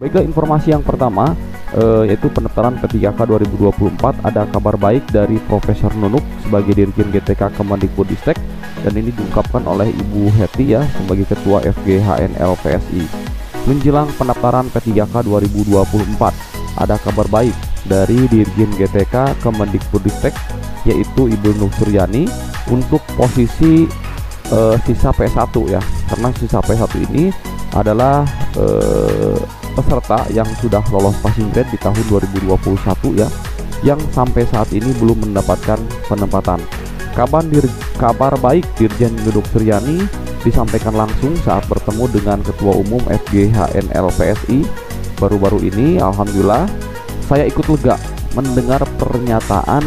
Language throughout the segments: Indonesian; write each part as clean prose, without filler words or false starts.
Baiklah, informasi yang pertama yaitu pendaftaran P3K 2024. Ada kabar baik dari Profesor Nunuk sebagai Dirjen GTK Kemendikbudristek, dan ini diungkapkan oleh Ibu Heti ya sebagai Ketua FGHN LPSI. Menjelang pendaftaran P3K 2024, ada kabar baik dari Dirjen GTK Kemendikbudristek yaitu Ibu Nur Suryani untuk posisi sisa P1 ya, karena sisa P1 ini adalah peserta yang sudah lolos passing grade di tahun 2021 ya, yang sampai saat ini belum mendapatkan penempatan. Kabar baik Dirjen Nur Suryani disampaikan langsung saat bertemu dengan Ketua Umum FGHN LPSI baru-baru ini. Alhamdulillah, saya ikut lega mendengar pernyataan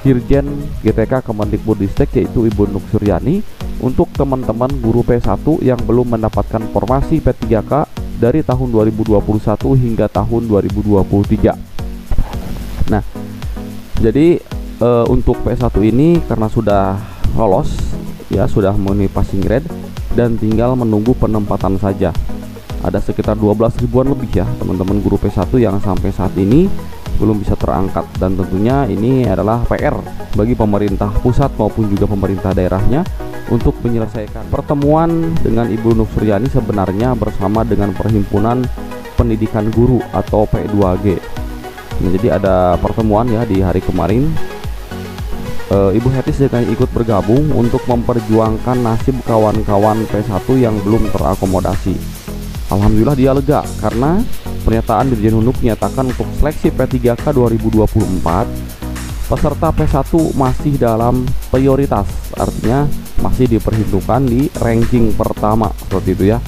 Dirjen GTK Kemendikbudristek yaitu Ibu Nur Suryani untuk teman-teman guru P1 yang belum mendapatkan formasi P3K dari tahun 2021 hingga tahun 2023. Nah, jadi untuk P1 ini karena sudah lolos ya, sudah memenuhi passing grade dan tinggal menunggu penempatan saja. Ada sekitar 12 ribuan lebih ya teman-teman guru P1 yang sampai saat ini belum bisa terangkat, dan tentunya ini adalah PR bagi pemerintah pusat maupun juga pemerintah daerahnya untuk menyelesaikan. Pertemuan dengan Ibu Nur Suryani sebenarnya bersama dengan Perhimpunan Pendidikan Guru atau P2G. Nah, jadi ada pertemuan ya di hari kemarin. Ibu Heti sedang ikut bergabung untuk memperjuangkan nasib kawan-kawan P1 yang belum terakomodasi. Alhamdulillah dia lega karena pernyataan Dirjen Nunuk menyatakan untuk seleksi P3K 2024 peserta P1 masih dalam prioritas, artinya masih diperhitungkan di ranking pertama seperti itu ya.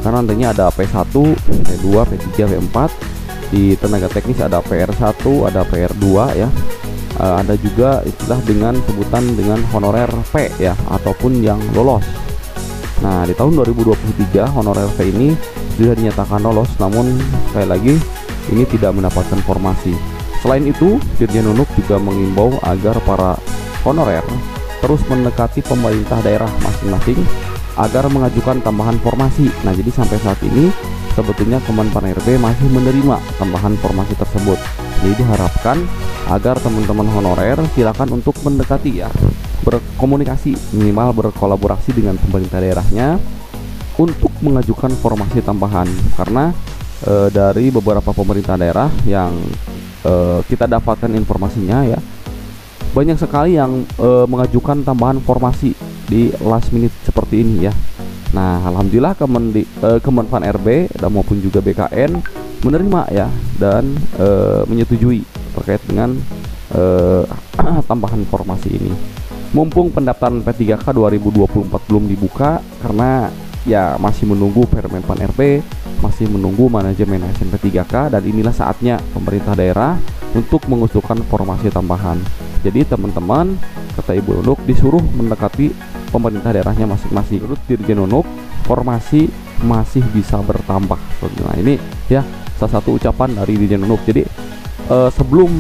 Karena nantinya ada P1, P2, P3, P4. Di tenaga teknis ada PR1, ada PR2 ya. Ada juga istilah dengan sebutan dengan honorer P ya, ataupun yang lolos. Nah, di tahun 2023 honorer P ini sudah dinyatakan lolos, namun sekali lagi ini tidak mendapatkan formasi. Selain itu, Dirjen Nunuk juga mengimbau agar para honorer terus mendekati pemerintah daerah masing-masing agar mengajukan tambahan formasi. Nah, jadi sampai saat ini sebetulnya Kemenpan RB masih menerima tambahan formasi tersebut. Jadi diharapkan agar teman-teman honorer silakan untuk mendekati ya, berkomunikasi, minimal berkolaborasi dengan pemerintah daerahnya untuk mengajukan formasi tambahan. Karena dari beberapa pemerintah daerah yang kita dapatkan informasinya ya, banyak sekali yang mengajukan tambahan formasi di last minute seperti ini ya. Nah, alhamdulillah Kemenpan RB dan maupun juga BKN menerima ya dan menyetujui terkait dengan tambahan formasi ini. Mumpung pendaftaran P3K 2024 belum dibuka karena ya masih menunggu Permenpan RB, masih menunggu manajemen ASN P3K, dan inilah saatnya pemerintah daerah untuk mengusulkan formasi tambahan. Jadi teman-teman, kata Ibu Nunuk, disuruh mendekati pemerintah daerahnya masing-masing. Menurut Dirjen Nunuk, formasi masih bisa bertambah. Nah, ini ya salah satu ucapan dari Dirjen Nunuk. Jadi sebelum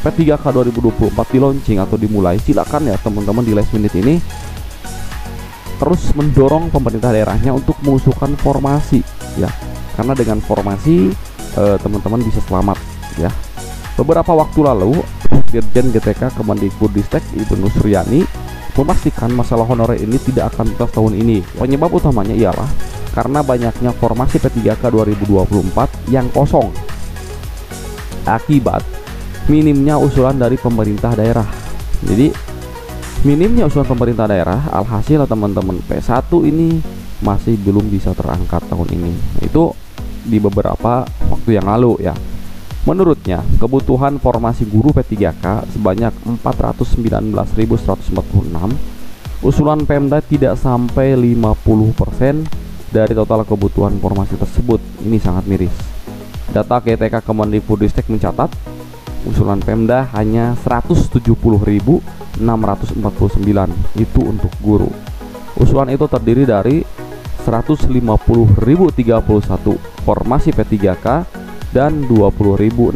P3K 2024 di launching atau dimulai, silakan ya teman-teman di last minute ini terus mendorong pemerintah daerahnya untuk mengusulkan formasi ya, karena dengan formasi teman-teman bisa selamat ya. Beberapa waktu lalu Dirjen GTK Kemendikbudristek Ibu Nur Suryani memastikan masalah honorer ini tidak akan tuntas tahun ini. Penyebab utamanya ialah karena banyaknya formasi P3K 2024 yang kosong akibat minimnya usulan dari pemerintah daerah. Jadi minimnya usulan pemerintah daerah, alhasil teman-teman P1 ini masih belum bisa terangkat tahun ini. Itu di beberapa waktu yang lalu ya. Menurutnya, kebutuhan formasi guru P3K sebanyak 419.146. Usulan Pemda tidak sampai 50% dari total kebutuhan formasi tersebut. Ini sangat miris. Data GTK Kemendikbudristek mencatat usulan Pemda hanya 170.649 itu untuk guru. Usulan itu terdiri dari 150.031 formasi P3K dan 20.618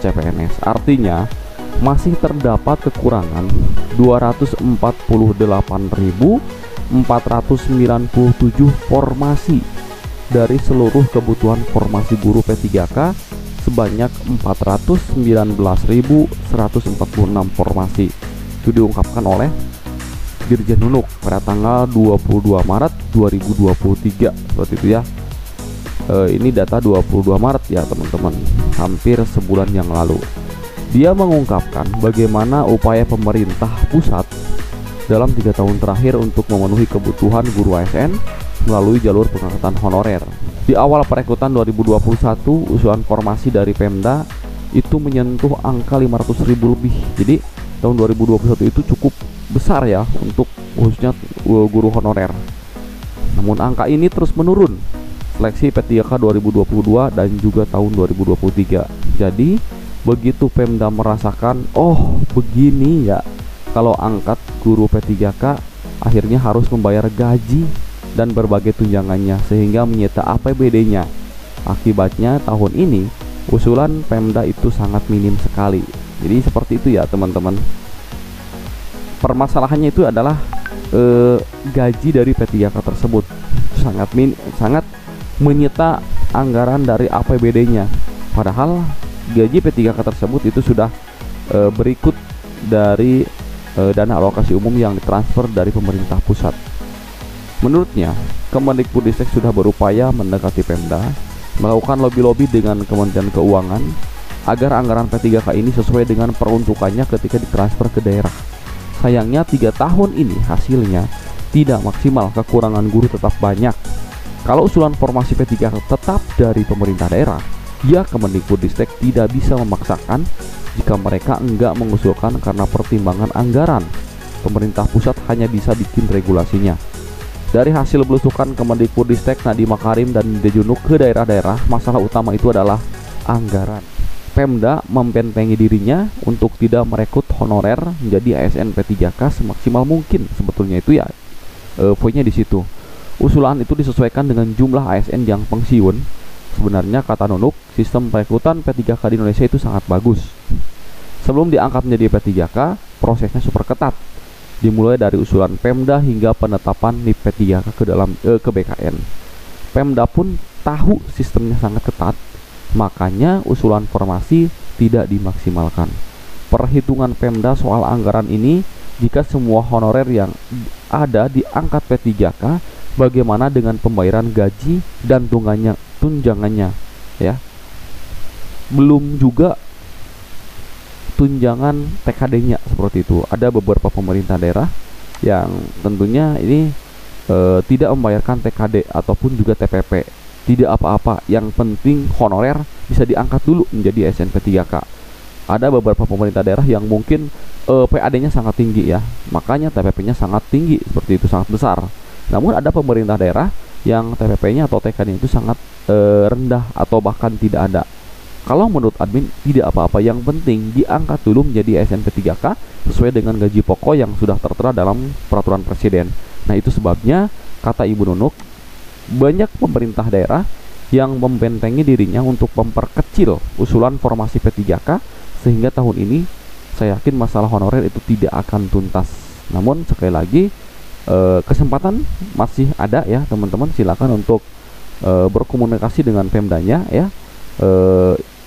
CPNS. Artinya masih terdapat kekurangan 248.497 formasi dari seluruh kebutuhan formasi guru P3K sebanyak 419.146 formasi. Itu diungkapkan oleh Dirjen Nunuk pada tanggal 22 Maret 2023 seperti itu ya. Ini data 22 Maret ya teman-teman, hampir sebulan yang lalu. Dia mengungkapkan bagaimana upaya pemerintah pusat dalam 3 tahun terakhir untuk memenuhi kebutuhan guru ASN melalui jalur pengangkatan honorer. Di awal perekrutan 2021, usulan formasi dari Pemda itu menyentuh angka 500.000 lebih. Jadi tahun 2021 itu cukup besar ya untuk khususnya guru honorer. Namun angka ini terus menurun seleksi P3K 2022 dan juga tahun 2023. Jadi begitu Pemda merasakan, oh begini ya kalau angkat guru P3K, akhirnya harus membayar gaji dan berbagai tunjangannya sehingga menyita APBD-nya. Akibatnya tahun ini usulan Pemda itu sangat minim sekali. Jadi seperti itu ya teman-teman. Permasalahannya itu adalah gaji dari P3K tersebut sangat menyita anggaran dari APBD-nya. Padahal gaji P3K tersebut itu sudah berikut dari dana alokasi umum yang ditransfer dari pemerintah pusat. Menurutnya, Kemendikbudristek sudah berupaya mendekati Pemda, melakukan lobby-lobby dengan Kementerian Keuangan agar anggaran P3K ini sesuai dengan peruntukannya ketika ditransfer ke daerah. Sayangnya 3 tahun ini hasilnya tidak maksimal, kekurangan guru tetap banyak. Kalau usulan formasi P3K tetap dari pemerintah daerah, ya Kemendikbudristek tidak bisa memaksakan jika mereka enggak mengusulkan karena pertimbangan anggaran. Pemerintah pusat hanya bisa bikin regulasinya. Dari hasil belusukan Kemendikbudristek, Nadiem Makarim dan Dirjen Nunuk ke daerah-daerah, masalah utama itu adalah anggaran. Pemda membentengi dirinya untuk tidak merekrut honorer menjadi ASN P3K semaksimal mungkin. Sebetulnya itu ya poinnya di situ. Usulan itu disesuaikan dengan jumlah ASN yang pensiun. Sebenarnya kata Nunuk, sistem perekrutan P3K di Indonesia itu sangat bagus. Sebelum diangkat menjadi P3K, prosesnya super ketat. Dimulai dari usulan Pemda hingga penetapan NIP P3K ke BKN. Pemda pun tahu sistemnya sangat ketat, makanya usulan formasi tidak dimaksimalkan. Perhitungan Pemda soal anggaran ini, jika semua honorer yang ada diangkat P3K, bagaimana dengan pembayaran gaji dan tunjangannya ya? Belum juga tunjangan TKD-nya seperti itu. Ada beberapa pemerintah daerah yang tentunya ini tidak membayarkan TKD ataupun juga TPP. Tidak apa-apa, yang penting honorer bisa diangkat dulu menjadi ASN P3K. Ada beberapa pemerintah daerah yang mungkin PAD-nya sangat tinggi ya, makanya TPP-nya sangat tinggi, seperti itu, sangat besar. Namun ada pemerintah daerah yang TPP-nya atau TKD-nya itu sangat rendah atau bahkan tidak ada. Kalau menurut admin tidak apa-apa, yang penting diangkat dulu menjadi ASN P3K sesuai dengan gaji pokok yang sudah tertera dalam peraturan presiden. Nah itu sebabnya kata Ibu Nunuk, banyak pemerintah daerah yang membentengi dirinya untuk memperkecil usulan formasi P3K sehingga tahun ini saya yakin masalah honorer itu tidak akan tuntas. Namun sekali lagi kesempatan masih ada ya teman-teman, silakan untuk berkomunikasi dengan Pemdanya ya,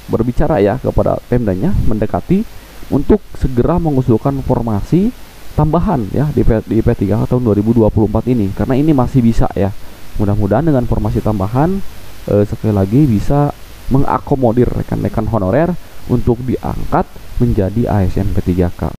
berbicara ya kepada Pemdanya, mendekati untuk segera mengusulkan formasi tambahan ya di P3K tahun 2024 ini, karena ini masih bisa ya. Mudah-mudahan dengan formasi tambahan sekali lagi bisa mengakomodir rekan-rekan honorer untuk diangkat menjadi ASN P3K.